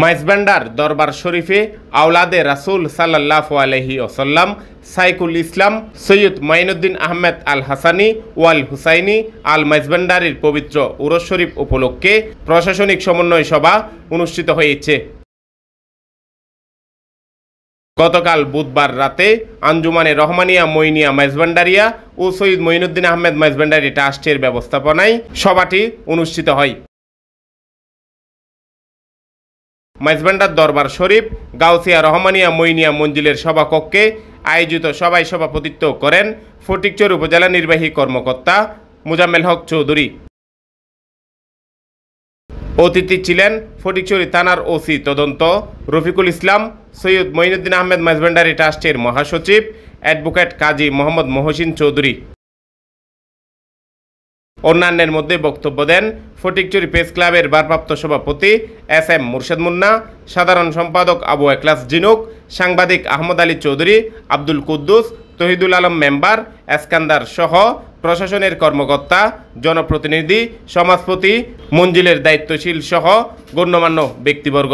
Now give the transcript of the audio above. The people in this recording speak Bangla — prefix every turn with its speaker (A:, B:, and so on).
A: মাইজভান্ডার দরবার শরীফে আওলাদে রাসূল সাল্লাল্লাহু আলাইহি ওয়াসাল্লাম সাইকুল ইসলাম সৈয়দ মাইনুদ্দিন আহমেদ আল হাসানি ওয়াল হুসাইনি আল মাইজভান্ডারির পবিত্র উরস শরীফ উপলক্ষে প্রশাসনিক সমন্বয় সভা অনুষ্ঠিত হয়েছে। গতকাল বুধবার রাতে আঞ্জুমানে রহমানিয়া মইনিয়া মাইজভান্ডারিয়া ও সৈয়দ মঈনুদ্দিন আহমেদ মাইজভান্ডারি ট্রাস্টের ব্যবস্থাপনায় সভাটি অনুষ্ঠিত হয়। মাইজভান্ডার দরবার শরীফ গাউসিয়া রহমানিয়া মইনিয়া মঞ্জিলের সভাকক্ষে আয়োজিত সভায় সভাপতিত্ব করেন ফটিকছড়ি উপজেলা নির্বাহী কর্মকর্তা মোজাম্মেল হক চৌধুরী। অতিথি ছিলেন ফটিকছড়ি থানার ওসি তদন্ত রফিকুল ইসলাম, সৈয়দ মঈনুদ্দিন আহমেদ মাইজভান্ডারি ট্রাস্টের মহাসচিব অ্যাডভোকেট কাজী মোহাম্মদ মহসিন চৌধুরী। অন্যান্যের মধ্যে বক্তব্য দেন ফটিকছড়ি প্রেস ক্লাবের ভারপ্রাপ্ত সভাপতি SM মুর্শেদ মুন্না, সাধারণ সম্পাদক আবু একলাস জিনুক, সাংবাদিক আহমদ আলী চৌধুরী, আব্দুল কুদ্দুস, তহিদুল আলম মেম্বার, এসকান্দার সহ প্রশাসনের কর্মকর্তা, জনপ্রতিনিধি, সমাজপতি, মঞ্জিলের দায়িত্বশীল সহ গণ্যমান্য ব্যক্তিবর্গ।